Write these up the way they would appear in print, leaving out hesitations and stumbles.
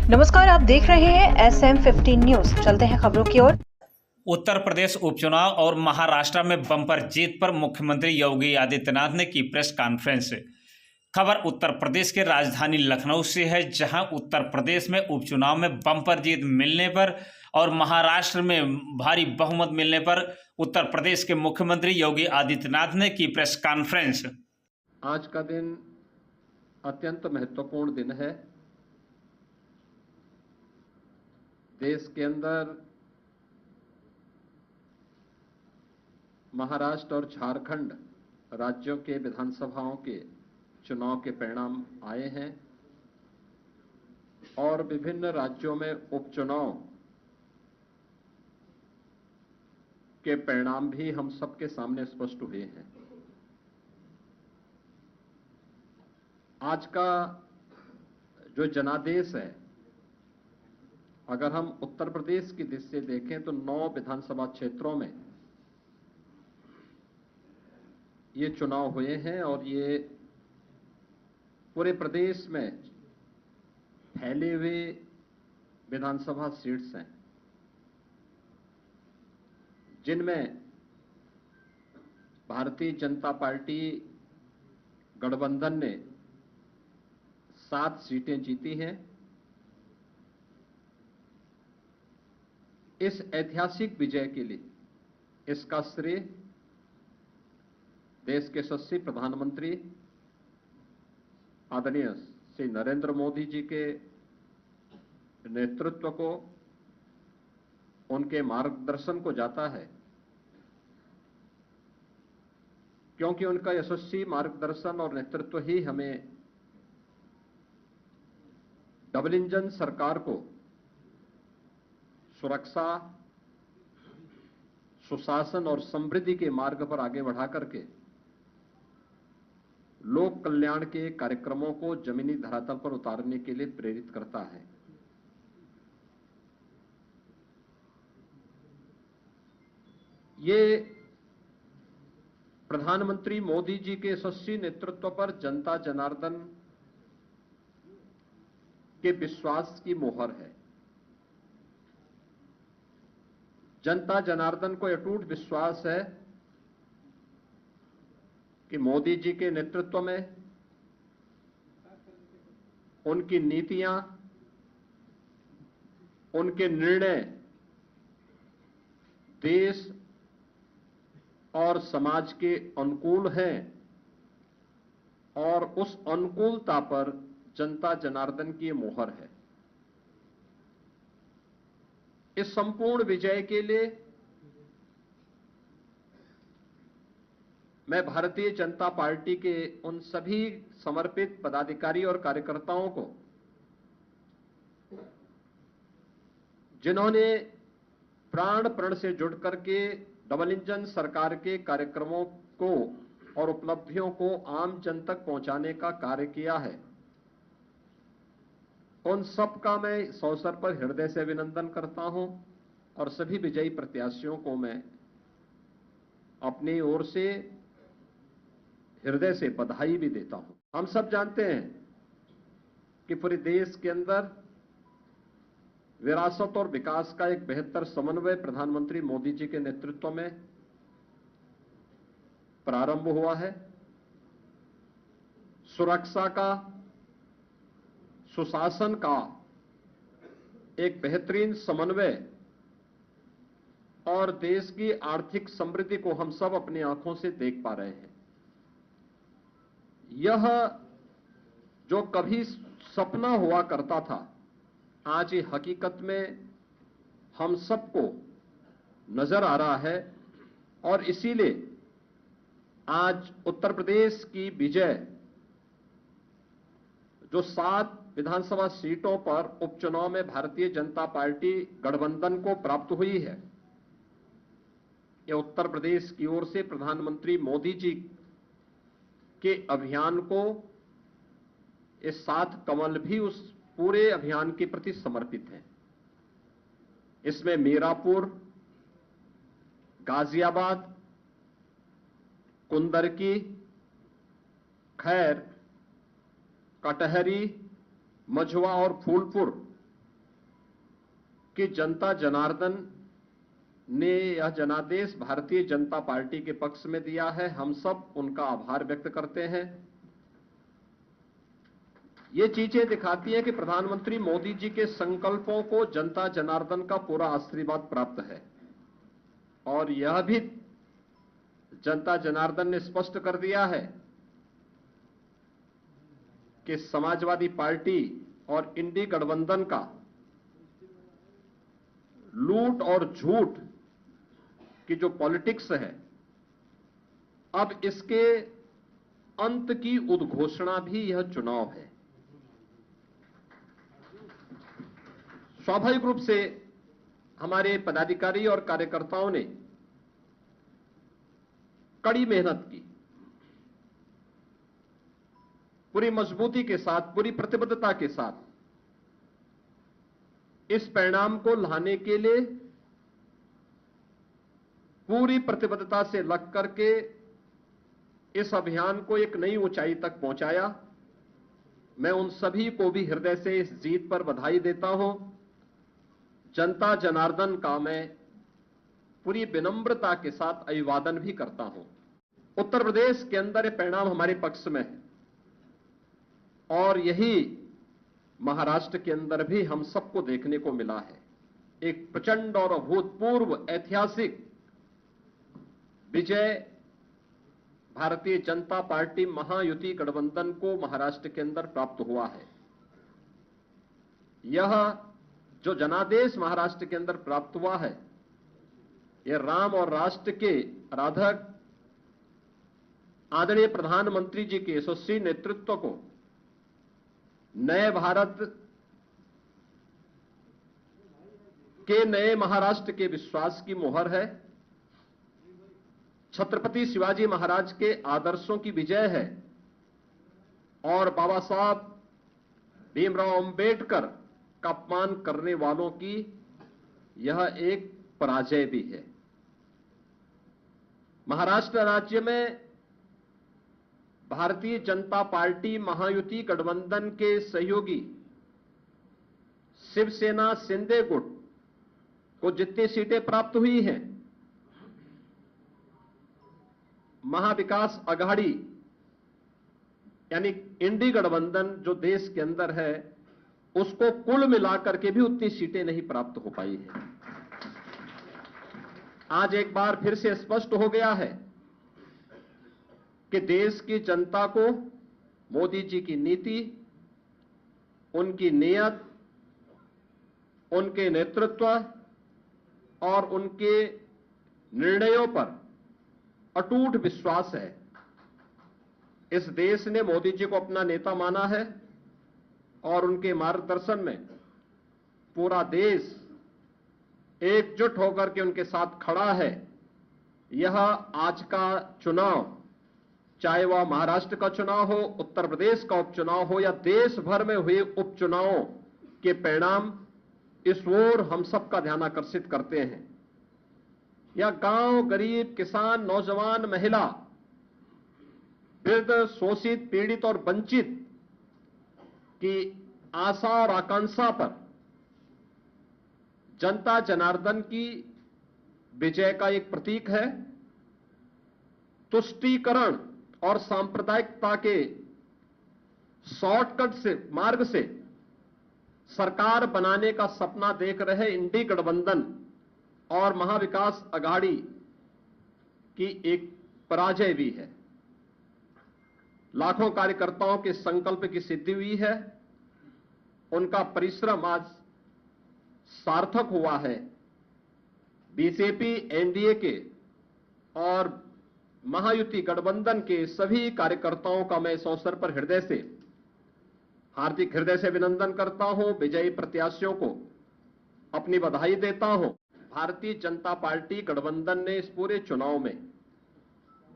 नमस्कार, आप देख रहे हैं SM15 न्यूज। चलते हैं खबरों की ओर। उत्तर प्रदेश उपचुनाव और महाराष्ट्र में बम्पर जीत पर मुख्यमंत्री योगी आदित्यनाथ ने की प्रेस कॉन्फ्रेंस। खबर उत्तर प्रदेश के राजधानी लखनऊ से है, जहां उत्तर प्रदेश में उपचुनाव में बम्पर जीत मिलने पर और महाराष्ट्र में भारी बहुमत मिलने पर उत्तर प्रदेश के मुख्यमंत्री योगी आदित्यनाथ ने की प्रेस कॉन्फ्रेंस। आज का दिन अत्यंत महत्वपूर्ण दिन है। देश के अंदर महाराष्ट्र और झारखंड राज्यों के विधानसभाओं के चुनाव के परिणाम आए हैं और विभिन्न राज्यों में उपचुनाव के परिणाम भी हम सबके सामने स्पष्ट हुए हैं। आज का जो जनादेश है, अगर हम उत्तर प्रदेश की दृष्टि से देखें तो 9 विधानसभा क्षेत्रों में ये चुनाव हुए हैं और ये पूरे प्रदेश में फैले हुए विधानसभा सीट्स हैं, जिनमें भारतीय जनता पार्टी गठबंधन ने 7 सीटें जीती हैं। इस ऐतिहासिक विजय के लिए इसका श्रेय देश के यशस्वी प्रधानमंत्री आदरणीय श्री नरेंद्र मोदी जी के नेतृत्व को, उनके मार्गदर्शन को जाता है, क्योंकि उनका यशस्वी मार्गदर्शन और नेतृत्व ही हमें डबल इंजन सरकार को सुरक्षा, सुशासन और समृद्धि के मार्ग पर आगे बढ़ा करके लोक कल्याण के कार्यक्रमों को जमीनी धरातल पर उतारने के लिए प्रेरित करता है। ये प्रधानमंत्री मोदी जी के यशस्वी नेतृत्व पर जनता जनार्दन के विश्वास की मोहर है। जनता जनार्दन को अटूट विश्वास है कि मोदी जी के नेतृत्व में उनकी नीतियां, उनके निर्णय देश और समाज के अनुकूल हैं और उस अनुकूलता पर जनता जनार्दन की मोहर है। इस संपूर्ण विजय के लिए मैं भारतीय जनता पार्टी के उन सभी समर्पित पदाधिकारी और कार्यकर्ताओं को, जिन्होंने प्राण प्रण से जुड़ करके डबल इंजन सरकार के कार्यक्रमों को और उपलब्धियों को आम जन तक पहुंचाने का कार्य किया है, उन सबका मैं इस अवसर पर हृदय से अभिनंदन करता हूं और सभी विजयी प्रत्याशियों को मैं अपनी ओर से हृदय से बधाई भी देता हूं। हम सब जानते हैं कि पूरे देश के अंदर विरासत और विकास का एक बेहतर समन्वय प्रधानमंत्री मोदी जी के नेतृत्व में प्रारंभ हुआ है। सुरक्षा का, सुशासन का एक बेहतरीन समन्वय और देश की आर्थिक समृद्धि को हम सब अपनी आंखों से देख पा रहे हैं। यह जो कभी सपना हुआ करता था, आज ये हकीकत में हम सबको नजर आ रहा है और इसीलिए आज उत्तर प्रदेश की विजय जो 7 विधानसभा सीटों पर उपचुनाव में भारतीय जनता पार्टी गठबंधन को प्राप्त हुई है, यह उत्तर प्रदेश की ओर से प्रधानमंत्री मोदी जी के अभियान को, इस 7 कमल भी उस पूरे अभियान के प्रति समर्पित है। इसमें मीरापुर, गाजियाबाद, कुंदरकी, खैर, कटहरी, मझवा और फूलपुर कि जनता जनार्दन ने यह जनादेश भारतीय जनता पार्टी के पक्ष में दिया है। हम सब उनका आभार व्यक्त करते हैं। ये चीजें दिखाती हैं कि प्रधानमंत्री मोदी जी के संकल्पों को जनता जनार्दन का पूरा आशीर्वाद प्राप्त है। और यह भी जनता जनार्दन ने स्पष्ट कर दिया है कि समाजवादी पार्टी और इंडी गठबंधन का लूट और झूठ की जो पॉलिटिक्स है, अब इसके अंत की उद्घोषणा भी यह चुनाव है। स्वाभाविक रूप से हमारे पदाधिकारी और कार्यकर्ताओं ने कड़ी मेहनत की, पूरी मजबूती के साथ, पूरी प्रतिबद्धता के साथ इस परिणाम को लाने के लिए पूरी प्रतिबद्धता से लग करके इस अभियान को एक नई ऊंचाई तक पहुंचाया। मैं उन सभी को भी हृदय से इस जीत पर बधाई देता हूं। जनता जनार्दन का मैं पूरी विनम्रता के साथ अभिवादन भी करता हूं। उत्तर प्रदेश के अंदर ये परिणाम हमारे पक्ष में है और यही महाराष्ट्र के अंदर भी हम सबको देखने को मिला है। एक प्रचंड और अभूतपूर्व ऐतिहासिक विजय भारतीय जनता पार्टी महायुति गठबंधन को महाराष्ट्र के अंदर प्राप्त हुआ है। यह जो जनादेश महाराष्ट्र के अंदर प्राप्त हुआ है, यह राम और राष्ट्र के आराधक आदरणीय प्रधानमंत्री जी के यशस्वी नेतृत्व को नए भारत के नए महाराष्ट्र के विश्वास की मोहर है। छत्रपति शिवाजी महाराज के आदर्शों की विजय है और बाबा साहब भीमराव अंबेडकर का अपमान करने वालों की यह एक पराजय भी है। महाराष्ट्र राज्य में भारतीय जनता पार्टी महायुति गठबंधन के सहयोगी शिवसेना शिंदे गुट को जितनी सीटें प्राप्त हुई हैं, महाविकास आघाड़ी यानी इंडी गठबंधन जो देश के अंदर है, उसको कुल मिलाकर के भी उतनी सीटें नहीं प्राप्त हो पाई है। आज एक बार फिर से स्पष्ट हो गया है कि देश की जनता को मोदी जी की नीति, उनकी नीयत, उनके नेतृत्व और उनके निर्णयों पर अटूट विश्वास है। इस देश ने मोदी जी को अपना नेता माना है और उनके मार्गदर्शन में पूरा देश एकजुट होकर के उनके साथ खड़ा है। यह आज का चुनाव, चाहे वह महाराष्ट्र का चुनाव हो, उत्तर प्रदेश का उपचुनाव हो या देश भर में हुए उपचुनावों के परिणाम, इस ओर हम सबका ध्यान आकर्षित करते हैं। यह गांव, गरीब, किसान, नौजवान, महिला, वृद्ध, शोषित, पीड़ित और वंचित की आशा और आकांक्षा पर जनता जनार्दन की विजय का एक प्रतीक है। तुष्टीकरण और सांप्रदायिकता के शॉर्टकट से मार्ग से सरकार बनाने का सपना देख रहे इंडी गठबंधन और महाविकास आघाड़ी की एक पराजय भी है। लाखों कार्यकर्ताओं के संकल्प की सिद्धि हुई है। उनका परिश्रम आज सार्थक हुआ है। बीजेपी, एनडीए के और महायुति गठबंधन के सभी कार्यकर्ताओं का मैं इस अवसर पर हार्दिक हृदय से अभिनंदन करता हूं। विजयी प्रत्याशियों को अपनी बधाई देता हूं। भारतीय जनता पार्टी गठबंधन ने इस पूरे चुनाव में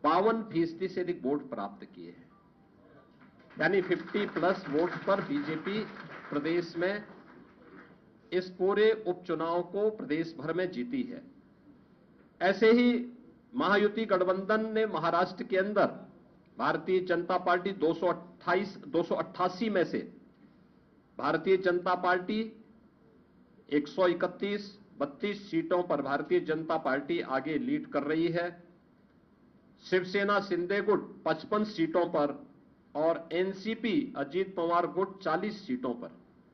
52% से अधिक वोट प्राप्त किए हैं, यानी 50+ वोट पर बीजेपी प्रदेश में इस पूरे उपचुनाव को प्रदेश भर में जीती है। ऐसे ही महायुति गठबंधन ने महाराष्ट्र के अंदर भारतीय जनता पार्टी 288 में से भारतीय जनता पार्टी 131-32 सीटों पर भारतीय जनता पार्टी आगे लीड कर रही है। शिवसेना शिंदे गुट 55 सीटों पर और एनसीपी अजीत पवार गुट 40 सीटों पर,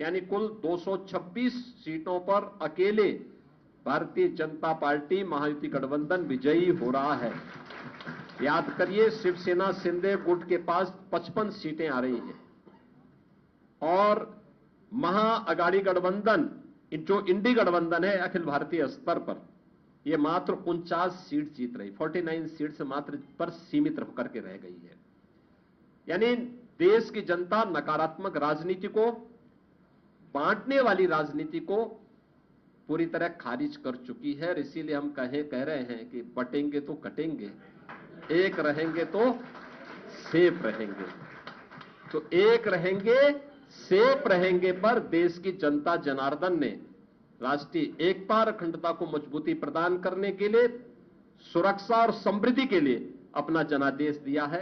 यानी कुल 226 सीटों पर अकेले भारतीय जनता पार्टी महायुति गठबंधन विजयी हो रहा है। याद करिए, शिवसेना शिंदे गुट के पास 55 सीटें आ रही हैं और महाअगाड़ी गठबंधन, जो इंडी गठबंधन है अखिल भारतीय स्तर पर, यह मात्र 49 सीट जीत रही, 49 सीट से मात्र पर सीमित होकर के रह गई है। यानी देश की जनता नकारात्मक राजनीति को, बांटने वाली राजनीति को पूरी तरह खारिज कर चुकी है। और इसीलिए हम कह रहे हैं कि बटेंगे तो कटेंगे, एक रहेंगे तो सेफ रहेंगे। तो एक रहेंगे, सेफ रहेंगे पर देश की जनता जनार्दन ने राष्ट्रीय एकता और अखंडता को मजबूती प्रदान करने के लिए, सुरक्षा और समृद्धि के लिए अपना जनादेश दिया है।